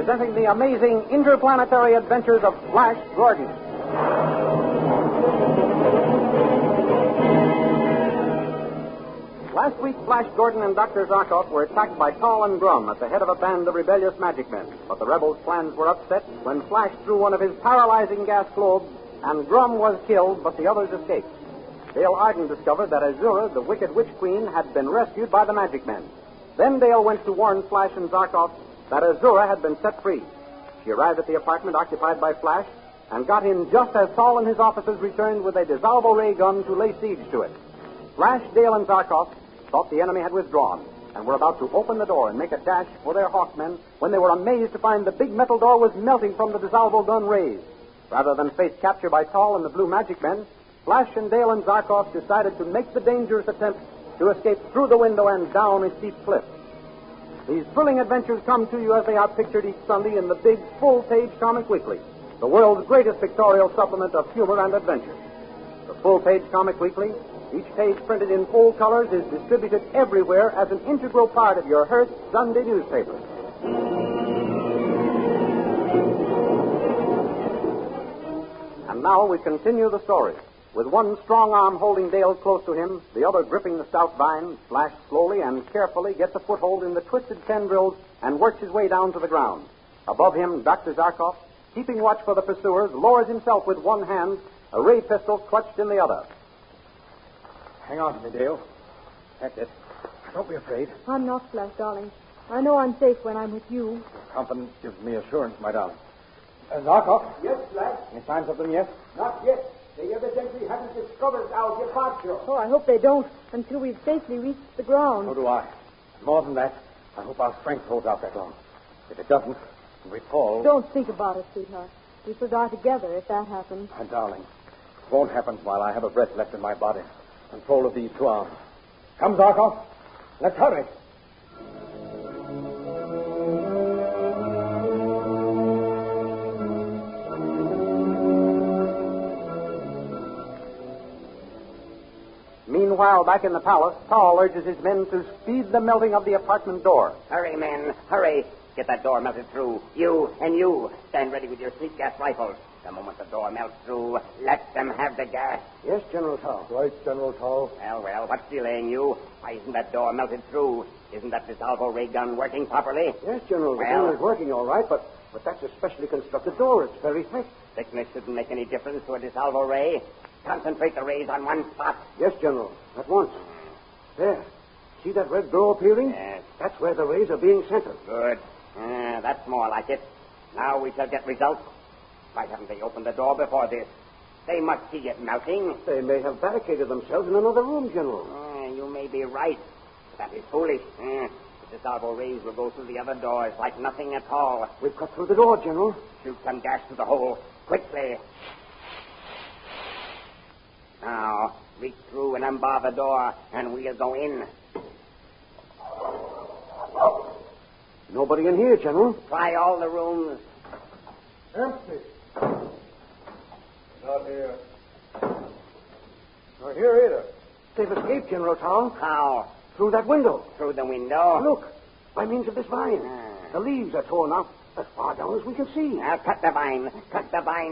presenting the amazing interplanetary adventures of Flash Gordon. Last week, Flash Gordon and Dr. Zarkoff were attacked by Tall and Grum at the head of a band of rebellious magic men. But the rebels' plans were upset when Flash threw one of his paralyzing gas globes, and Grum was killed, but the others escaped. Dale Arden discovered that Arora, the wicked witch queen, had been rescued by the magic men. Then Dale went to warn Flash and Zarkoff that Arora had been set free. She arrived at the apartment occupied by Flash and got in just as Tall and his officers returned with a dissolvable ray gun to lay siege to it. Flash, Dale, and Zarkoff thought the enemy had withdrawn and were about to open the door and make a dash for their hawkmen when they were amazed to find the big metal door was melting from the dissolvable gun rays. Rather than face capture by Tall and the blue magic men, Flash and Dale and Zarkoff decided to make the dangerous attempt to escape through the window and down a steep cliff. These thrilling adventures come to you as they are pictured each Sunday in the big, full-page Comic Weekly, the world's greatest pictorial supplement of humor and adventure. The full-page Comic Weekly, each page printed in full colors, is distributed everywhere as an integral part of your Hearst Sunday newspaper. And now we continue the story. With one strong arm holding Dale close to him, the other gripping the stout vine, Flash slowly and carefully gets a foothold in the twisted tendrils and works his way down to the ground. Above him, Dr. Zarkoff, keeping watch for the pursuers, lowers himself with one hand, a ray pistol clutched in the other. Hang on to me, Dale. That's it. Don't be afraid. I'm not, Flash, darling. I know I'm safe when I'm with you. Your confidence gives me assurance, my darling. Zarkoff? Yes, Flash? Any signs of them yet? Not yet. They evidently haven't discovered our departure. Oh, I hope they don't until we've safely reached the ground. So do I. And more than that, I hope our strength holds out that long. If it doesn't, and we fall... Don't think about it, sweetheart. We shall die together if that happens. My darling, it won't happen while I have a breath left in my body. Control of these two arms. Come, Zarkoff. Let's hurry. Meanwhile, back in the palace, Tall urges his men to speed the melting of the apartment door. Hurry, men, hurry. Get that door melted through. You and you, stand ready with your sleep gas rifles. The moment the door melts through, let them have the gas. Yes, General Tall. Right, General Tall. Well, what's delaying you? Why isn't that door melted through? Isn't that dissolvable ray gun working properly? Yes, General. The gun is working all right, but that's a specially constructed door. It's very thick. Thickness shouldn't make any difference to a dissolvable ray. Concentrate the rays on one spot. Yes, General. At once. There. See that red glow appearing? Yes. That's where the rays are being centered. Good. That's more like it. Now we shall get results. Why haven't they opened the door before this? They must see it melting. They may have barricaded themselves in another room, General. You may be right. That is foolish. The dissolvable rays will go through the other doors like nothing at all. We've cut through the door, General. Shoot some gas through the hole. Quickly. Now, reach through and unbar the door, and we'll go in. Nobody in here, General. Try all the rooms. Empty. Not here. Not here either. They've escaped, General Tall. How? Through that window. Through the window? Look, by means of this vine. The leaves are torn off as far down as we can see. Now, cut the vine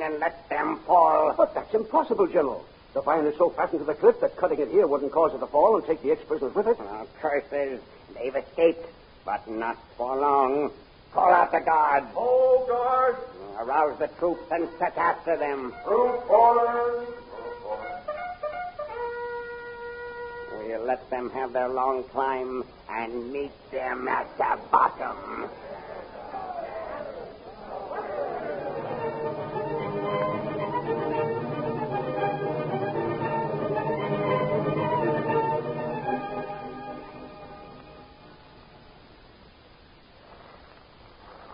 and let them fall. But that's impossible, General. The vine is so fastened to the cliff that cutting it here wouldn't cause it to fall and take the ex-prisoners with it. Oh, curses. They've escaped, but not for long. Call out the guards. Oh, guards! Arouse the troops and set after them. Troop orders! We'll let them have their long climb and meet them at the bottom.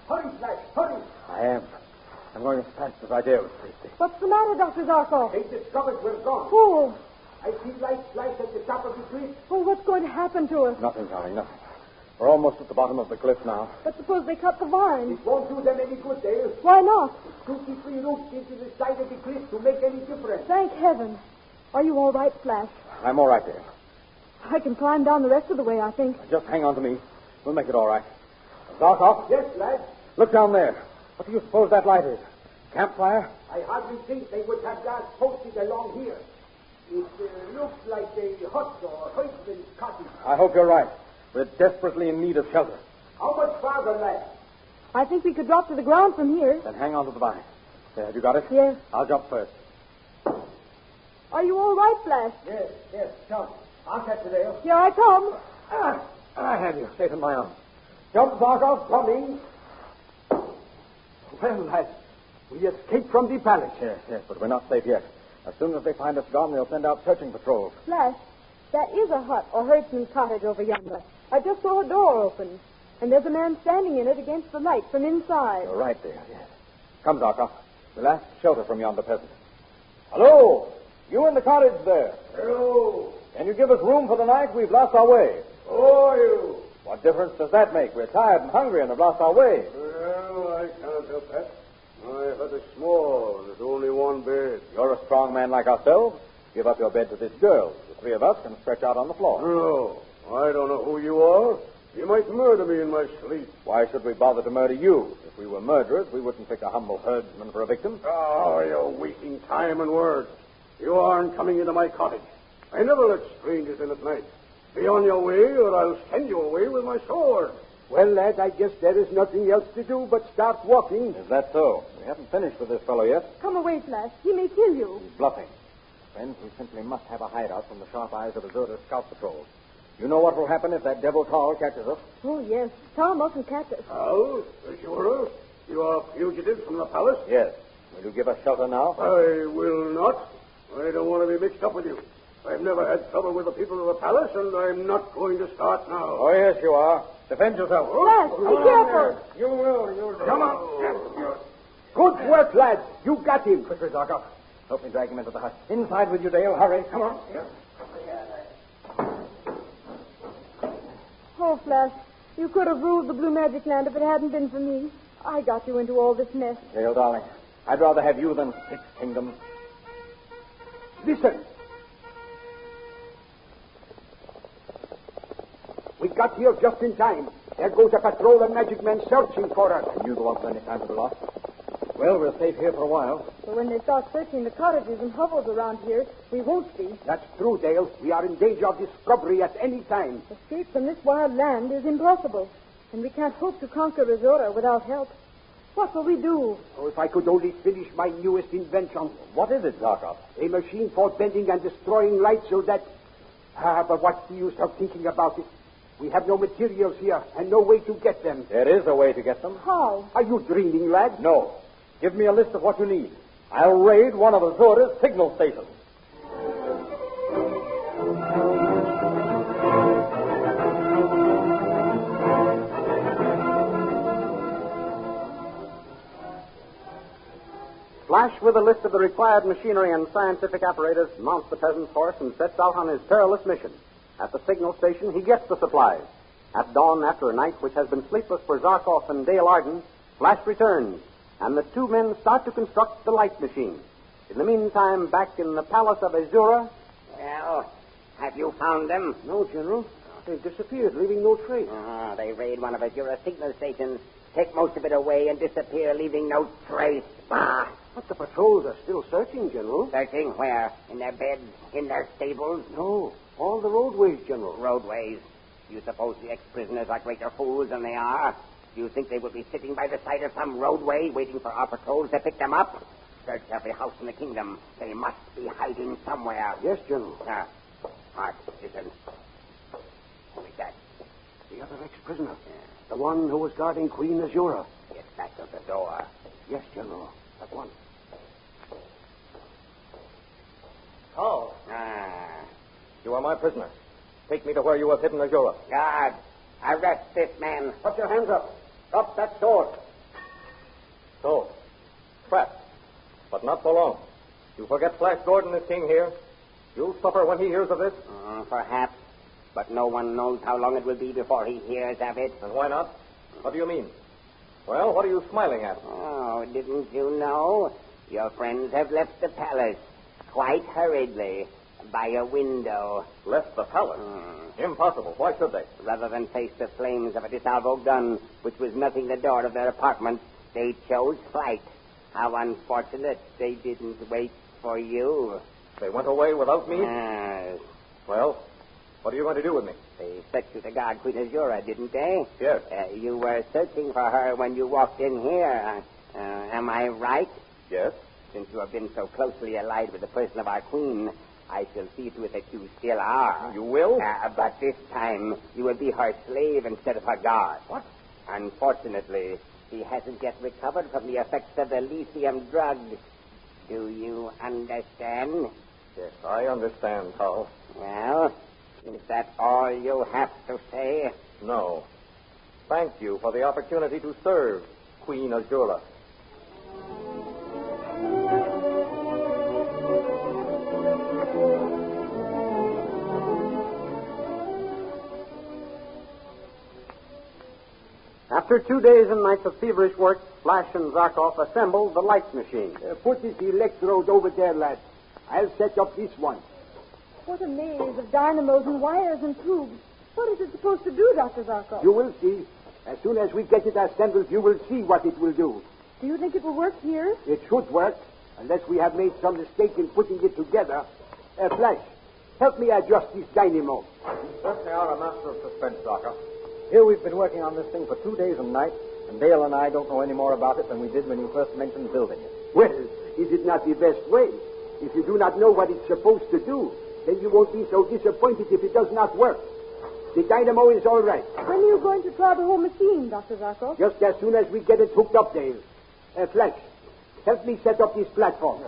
Hurry, Flash, hurry. I am. I'm going as fast as I dare with safety. What's the matter, Dr. Zarkoff? They discovered we're gone. Oh, I see lights flash at the top of the cliff. what's going to happen to us? Nothing, darling, nothing. We're almost at the bottom of the cliff now. But suppose they cut the vine. It won't do them any good, Dale. Why not? 2-3 roots into the side of the cliff to make any difference. Thank heaven. Are you all right, Flash? I'm all right, Dale. I can climb down the rest of the way, I think. Just hang on to me. We'll make it all right. Zarkoff, Yes, lad. Look down there. What do you suppose that light is? Campfire? I hardly think they would have gas posted along here. It looks like a hut or herdsman's cottage. I hope you're right. We're desperately in need of shelter. How much farther, lad? I think we could drop to the ground from here. Then hang on to the vine. There, have you got it? Yes. I'll jump first. Are you all right, Flash? Yes, come. I'll catch you, Dale. Here I come. I have you safe in my arms. Jump, Zarkov, coming. Well, lads, we escaped from the palace. Yes, but we're not safe yet. As soon as they find us gone, they'll send out searching patrols. Flash, that is a hut or herdsman's cottage over yonder. I just saw a door open, and there's a man standing in it against the light from inside. You're right there, yes. Come, Zarkov. We'll ask shelter from yonder peasant. Hello! You in the cottage there. Hello. Can you give us room for the night? We've lost our way. Who are you? What difference does that make? We're tired and hungry and have lost our way. Well, I can't help that. My hut is small, and there's only one bed. You're a strong man like ourselves. Give up your bed to this girl. The three of us can stretch out on the floor. No, I don't know who you are. You might murder me in my sleep. Why should we bother to murder you? If we were murderers, we wouldn't pick a humble herdsman for a victim. Oh, you're wasting time and words. You aren't coming into my cottage. I never let strangers in at night. Be on your way, or I'll send you away with my sword. Well, lad, I guess there is nothing else to do but start walking. Is that so? We haven't finished with this fellow yet. Come away, Flash. He may kill you. He's bluffing. Friends, we simply must have a hideout from the sharp eyes of Azura's scout patrol. You know what will happen if that devil Thawed catches us? Oh, yes. Tom mustn't catch us. How? Sure. You are fugitives from the palace? Yes. Will you give us shelter now? I will not. I don't want to be mixed up with you. I've never had trouble with the people of the palace, and I'm not going to start now. Oh, yes, you are. Defend yourself. Flash, be careful. You will. Come on. Good work, lads. You got him. Quickly, Zarkov. Help me drag him into the hut. Inside with you, Dale. Hurry. Come on. Oh, Flash, you could have ruled the Blue Magic Land if it hadn't been for me. I got you into all this mess. Dale, darling, I'd rather have you than 6 kingdoms. Listen. We got here just in time. There goes a patrol of magic men searching for us. And you don't want any time to be lost? Well, we're safe here for a while. But when they start searching the cottages and hovels around here, we won't be. That's true, Dale. We are in danger of discovery at any time. Escape from this wild land is impossible, and we can't hope to conquer Arora without help. What will we do? Oh, if I could only finish my newest invention. What is it, Zarkov? A machine for bending and destroying light so that... but what's the use of thinking about it? We have no materials here and no way to get them. There is a way to get them. How? Are you dreaming, lad? No. Give me a list of what you need. I'll raid one of Azora's signal stations. Flash, with a list of the required machinery and scientific apparatus, mounts the peasant's horse and sets out on his perilous mission. At the signal station, he gets the supplies. At dawn, after a night which has been sleepless for Zarkoff and Dale Arden, Flash returns, and the two men start to construct the light machine. In the meantime, back in the palace of Azura... Well, have you found them? No, General. They've disappeared, leaving no trace. They raid one of Azura's signal stations, take most of it away, and disappear, leaving no trace. Bah! But the patrols are still searching, General. Searching where? In their beds? In their stables? No, all the roadways, General. Roadways. You suppose the ex-prisoners are greater fools than they are? Do you think they would be sitting by the side of some roadway waiting for our patrols to pick them up? Search every house in the kingdom. They must be hiding somewhere. Yes, General. Mark, listen. Who is that? The other ex-prisoner. Yeah. The one who was guarding Queen Desira. Get back to the door. Yes, General. At once. Oh. You are my prisoner. Take me to where you have hidden Azura. Guard, arrest this man. Put your hands up. Drop that sword. So, trapped. But not for long. You forget Flash Gordon is king here. You'll suffer when he hears of this. Perhaps. But no one knows how long it will be before he hears of it. And why not? What do you mean? Well, what are you smiling at? Oh, didn't you know? Your friends have left the palace quite hurriedly. by a window. Left the palace? Impossible. Why should they? Rather than face the flames of a disavowed gun, which was nothing the door of their apartment, they chose flight. How unfortunate they didn't wait for you. They went away without me? Yes. Well, what are you going to do with me? They set you to guard Queen Desira, didn't they? Yes. You were searching for her when you walked in here. Am I right? Yes. Since you have been so closely allied with the person of our queen, I shall see to it that you still are. You will? But this time, you will be her slave instead of her guard. What? Unfortunately, she hasn't yet recovered from the effects of the lithium drug. Do you understand? Yes, I understand, Carl. Well, is that all you have to say? No. Thank you for the opportunity to serve Queen Azura. After 2 days and nights of feverish work, Flash and Zarkoff assembled the light machine. Put this electrode over there, lad. I'll set up this one. What a maze of dynamos and wires and tubes. What is it supposed to do, Dr. Zarkov? You will see. As soon as we get it assembled, you will see what it will do. Do you think it will work here? It should work, unless we have made some mistake in putting it together. Flash, help me adjust this dynamo. You certainly are a master of suspense, Doctor. Here we've been working on this thing for 2 days and nights, and Dale and I don't know any more about it than we did when you first mentioned building it. Well, is it not the best way? If you do not know what it's supposed to do, then you won't be so disappointed if it does not work. The dynamo is all right. When are you going to try the whole machine, Dr. Zarkov? Just as soon as we get it hooked up, Dale. Flash, help me set up this platform.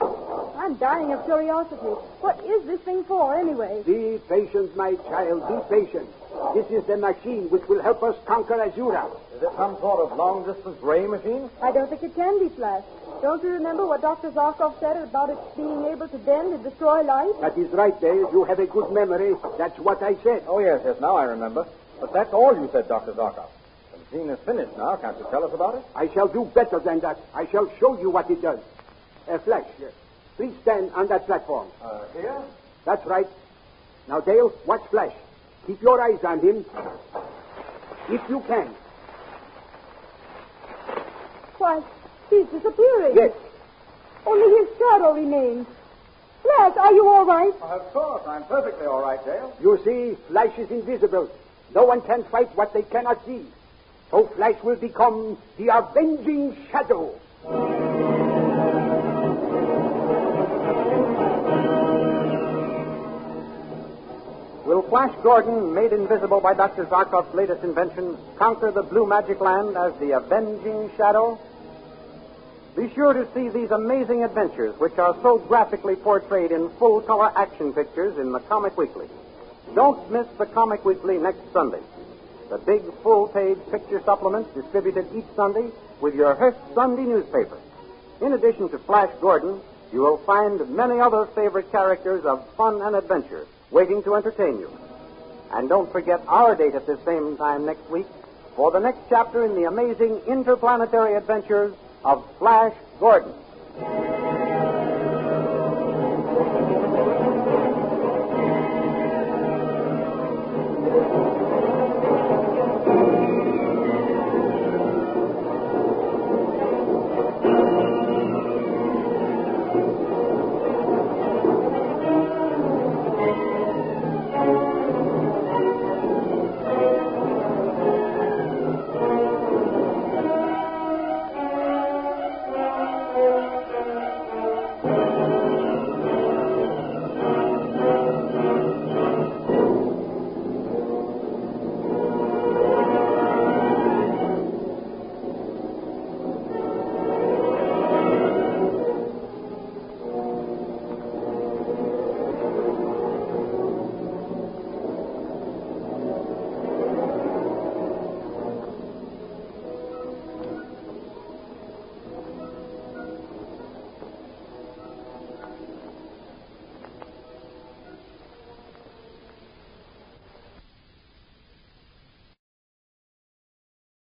I'm dying of curiosity. What is this thing for, anyway? Be patient, my child, be patient. This is the machine which will help us conquer Azura. Is it some sort of long-distance ray machine? I don't think it can be, Flash. Don't you remember what Dr. Zarkov said about it being able to bend and destroy light? That is right, Dale. You have a good memory. That's what I said. Oh, yes, now I remember. But that's all you said, Dr. Zarkov. The machine is finished now. Can't you tell us about it? I shall do better than that. I shall show you what it does. Flash, please stand on that platform. Here? That's right. Now, Dale, watch Flash. Keep your eyes on him. If you can. Why, he's disappearing. Yes. Only his shadow remains. Flash, are you all right? Of course. I'm perfectly all right, Dale. You see, Flash is invisible. No one can fight what they cannot see. So Flash will become the avenging shadow. Will Flash Gordon, made invisible by Dr. Zarkov's latest invention, conquer the blue magic land as the avenging shadow? Be sure to see these amazing adventures, which are so graphically portrayed in full-color action pictures in the Comic Weekly. Don't miss the Comic Weekly next Sunday. The big full-page picture supplements distributed each Sunday with your Hearst Sunday newspaper. In addition to Flash Gordon, you will find many other favorite characters of fun and adventure waiting to entertain you. And don't forget our date at this same time next week for the next chapter in the amazing interplanetary adventures of Flash Gordon.